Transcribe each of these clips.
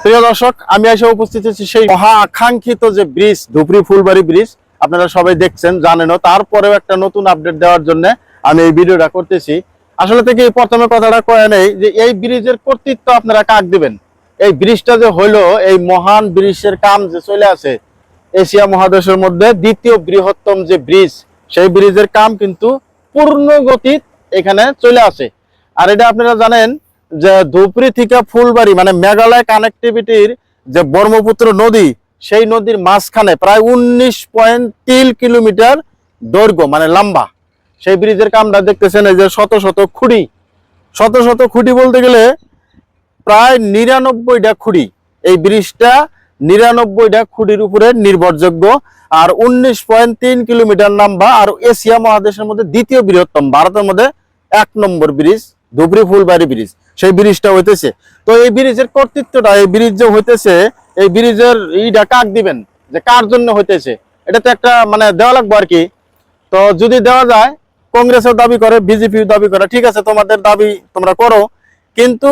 প্রিয় দর্শক, আমি এসে উপস্থিত আছি সেই মহা আকাঙ্ক্ষিত যে ব্রিজ, ধুবড়ী ফুলবাড়ি ব্রিজ। আপনারা সবাই দেখছেন, জানেনও, তারপরেও একটা নতুন আপডেট দেওয়ার জন্য আমি এই ভিডিওটা করতেছি। আসলে থেকে প্রথমে কথাটা কয়ে নেই যে এই ব্রিজের কর্তৃত্ব আপনারা কাক দিবেন। এই ব্রিজটা যে হইলো, এই মহান ব্রিজের কাম যে চলে আছে, এশিয়া মহাদেশের মধ্যে দ্বিতীয় বৃহত্তম যে ব্রিজ, সেই ব্রিজের কাম কিন্তু পূর্ণ গতি এখানে চলে আসে। আর এটা আপনারা জানেন যে ধুবড়ী থেকে ফুলবাড়ি মানে মেঘালয় কানেক্টিভিটির যে ব্রহ্মপুত্র নদী, সেই নদীর মাঝখানে প্রায় 19.3 কিলোমিটার দৈর্ঘ্য মানে লম্বা সেই ব্রিজের কামটা দেখতেছেন। এই যে শত শত খুঁটি বলতে গেলে প্রায় 99টা খুঁটি। এই ব্রিজটা 99টা খুঁটির উপরে নির্ভরযোগ্য। আর 19.3 কিলোমিটার লম্বা, আর এশিয়া মহাদেশের মধ্যে দ্বিতীয় বৃহত্তম, ভারতের মধ্যে 1 নম্বর ব্রিজ ধুবড়ী ফুলবাড়ি ব্রিজ, সেই ব্রিজটা হইতেছে। তো এই ব্রিজের কর্তৃত্বটা, এই ব্রিজ যে হইতেছে, এই ব্রিজের ইটা কাক দিবেন, যে কার জন্য হইতেছে, এটা তো একটা মানে দেওয়া লাগবে আর কি। তো যদি দেওয়া যায়, কংগ্রেসের দাবি করে, বিজেপির দাবি করে, ঠিক আছে, তোমাদের দাবি তোমরা করো। কিন্তু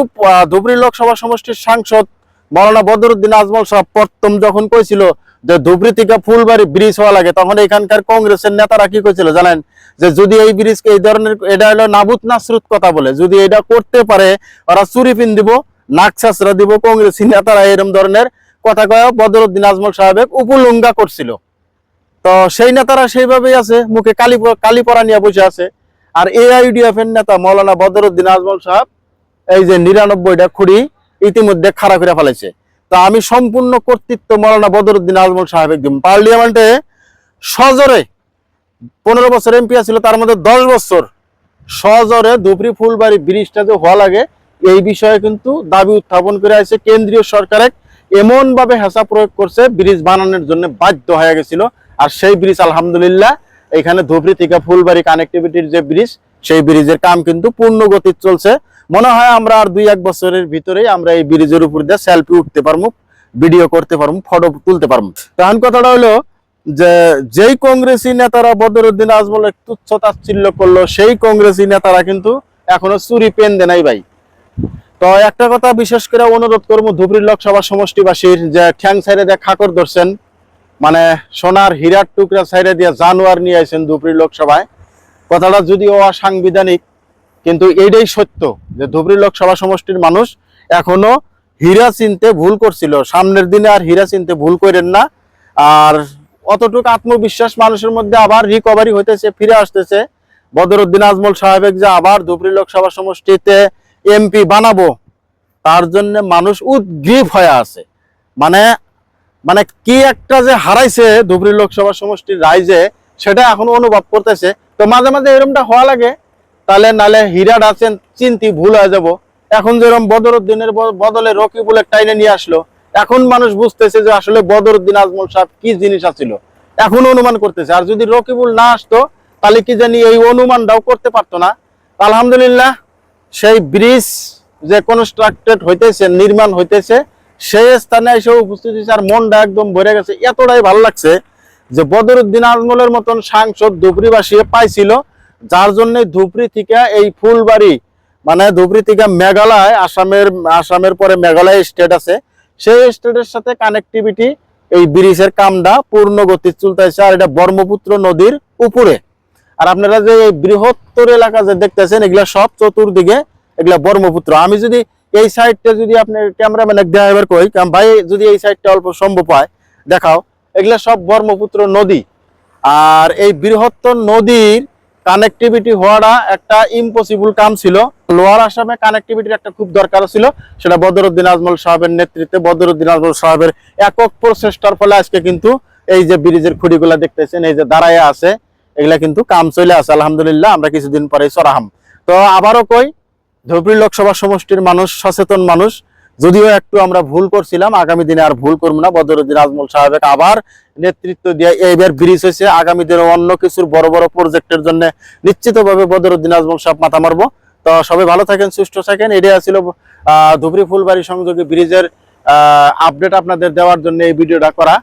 ধুবড়ী লোকসভা সমষ্টির সাংসদ মৌলানা বদরুদ্দিন আজমল সাহেব প্রথম যখন কইছিল যে ধুবড়ী থেকে ফুলবাড়ি ব্রিজ হওয়া লাগে, তখন এখানকার কংগ্রেসের নেতারা কি কইছিল জানেন? যে যদি এই ব্রিজকে এই ধরনের, এটা হলো নাবুত নাসরুত কথা বলে, যদি এটা করতে পারে ওরা চুরি পিন দিব, নাকছাছরা দিব। কংগ্রেসী নেতারা এরকম ধরনের কথা কয়ে বদরুদ্দিন আজমল সাহেব উপলুঙ্গা করছিল। তো সেই নেতারা সেইভাবেই আছে, মুখে কালি পরা নিয়ে বসে আছে। আর এআইইউডিএফ এর নেতা মৌলানা বদরুদ্দিন আজমল সাহেব এই যে 99টা খুঁড়ি ইতিমধ্যে খাড়া করে ফেলেছে। তো আমি সম্পূর্ণ কর্তৃত্ব মৌলানা বদরুদ্দিন আজমল সাহেব একদম পার্লামেন্টে সজোরে 15 বছর এমপি ছিল, তার মধ্যে 10 বছর সজোরে ধুবড়ী ফুলবাড়ি ব্রিজটা যে হওয়া লাগে এই বিষয়ে কিন্তু দাবি উত্থাপন করে আছে। কেন্দ্রীয় সরকার এমন ভাবে হেসা প্রয়োগ করছে, ব্রিজ বানানোর জন্য বাধ্য হয়ে গেছিল। আর সেই ব্রিজ আলহামদুলিল্লাহ এখানে ধুবড়ী থেকে ফুলবাড়ি কানেক্টিভিটির যে ব্রিজ, সেই ব্রিজের কাম কিন্তু পূর্ণ গতি চলছে। মনে হয় আমরা আর 2-1 বছরের ভিতরেই আমরা এই ব্রিজের উপর দিয়ে সেলফি উঠতে পারবো, ভিডিও করতে পারবো, ফটো তুলতে পারবো। তখন কথাটা হলো যে যেই কংগ্রেসী নেতারা বদরুদ্দিন আজমলের তুচ্ছ তাচ্ছিল্য করলো, সেই কংগ্রেসী নেতারা কিন্তু এখনো চুরি পেন দেয় নাই ভাই। তো একটা কথা বিশেষ করে অনুরোধ করবো ধুবড়ী লোকসভা সমষ্টিবাসীর, যে ঠ্যাং সাইডে দিয়ে খাকর ধরছেন, মানে সোনার হীরার টুকরা সাইডে দিয়ে জানোয়ার নিয়ে আসেন ধুবড়ী লোকসভায়। কথাটা যদিও অসাংবিধানিক, কিন্তু এইটাই সত্য যে ধুবড়ী লোকসভা সমষ্টির মানুষ এখনো হীরা চিনতে ভুল করছিল। সামনের দিনে আর হীরা চিনতে ভুল করেন না। আর অতটুকু আত্মবিশ্বাস মানুষের মধ্যে আবার রিকভারি হইতেছে, ফিরে আসতেছে। বদরুদ্দিন আজমল সাহেব যে আবার ধুবড়ী লোকসভা সমষ্টিতে এমপি বানাবো, তার জন্য মানুষ উদ্গ্রীব হয়ে আছে। মানে মানে কি একটা যে হারাইছে ধুবড়ী লোকসভা সমষ্টির রাইজে, সেটা এখন অনুভব করতেছে। তো মাঝে মাঝে এরকমটা হওয়া লাগে, তাহলে নালে হীরাটা আছেন চিন্তি ভুল হয়ে যাব। এখন যেরকম বদরুদ্দিনের বদলে রকিবুলের টাইনে নিয়ে আসলো, এখন মানুষ বুঝতেছে যে আসলে বদরুদ্দিন আজমল সাহেব কি জিনিস আছিল, এখন অনুমান করতেছে। আর যদি রকিবুল না আসতো, তাহলে কি জানি এই অনুমানটাও করতে পারতো না। আলহামদুলিল্লাহ সেই ব্রিজ যে কনস্ট্রাক্টেড হইতেছে, নির্মাণ হইতেছে, সেই স্থানে এসে উপস্থিত হয়েছে। আর মনটা একদম ভরে গেছে, এতটাই ভালো লাগছে যে বদরুদ্দিন আজমলের মতন সাংসদ ধুবড়ীবাসী পাইছিল, যার জন্য ধুবড়ী থেকে এই ফুলবাড়ি মানে ধুবড়ী থেকে মেঘালয়, আসামের পরে মেঘালয় স্টেট আছে, সেই স্টেটের সাথে কানেক্টিভিটি এই ব্রিজের কামটা পূর্ণ গতি চলতেছে। আর এটা ব্রহ্মপুত্র নদীর উপরে। আর আপনারা যে এই বৃহত্তর এলাকা যে দেখতেছেন, এগুলা সব চতুর্দিকে এগুলা ব্রহ্মপুত্র। আমি যদি এই সাইডটা যদি আপনার ক্যামেরাম্যান দেখাবার কই, ভাই যদি এই সাইডটা অল্প সম্ভব হয় দেখাও, এগুলা সব ব্রহ্মপুত্র নদী। আর এই বৃহত্তর নদীর কানেক্টিভিটি হওয়াটা একটা ইম্পসিবল কাম ছিল। লোয়ার আসামে কানেক্টিভিটির একটা খুব দরকার ছিল, সেটা বদরুদ্দিন আজমল সাহেবের নেতৃত্বে, বদরুদ্দিন আজমল সাহেবের একক প্রচেষ্টার ফলে আজকে কিন্তু এই যে ব্রিজের খুঁটিগুলা দেখতেছেন, এই যে দাঁড়ায় আছে, এগুলা কিন্তু কাম চলে আসে আলহামদুলিল্লাহ। আমরা কিছুদিন পরে সরাহাম। তো আবারও কই, ধুবড়ী লোকসভা সমষ্টির মানুষ সচেতন মানুষ, যদিও একটু আমরা ভুল করছিলাম, আগামী দিনে আর ভুল করবো না। বদরুদ্দিন আজমল সাহেবকে আবার নেতৃত্ব দিয়ে এইবার ব্রিজ হয়েছে, আগামী দিনে অন্য কিছুর বড় বড় প্রজেক্টের জন্য নিশ্চিতভাবে বদরুদ্দিন আজমল সাহেব মাথা মারবো। তো সবাই ভালো থাকেন, সুস্থ থাকেন। এটাই ছিল ধুবড়ী ফুলবাড়ি সংযোগী ব্রিজের আপডেট আপনাদের দেওয়ার জন্য এই ভিডিওটা করা।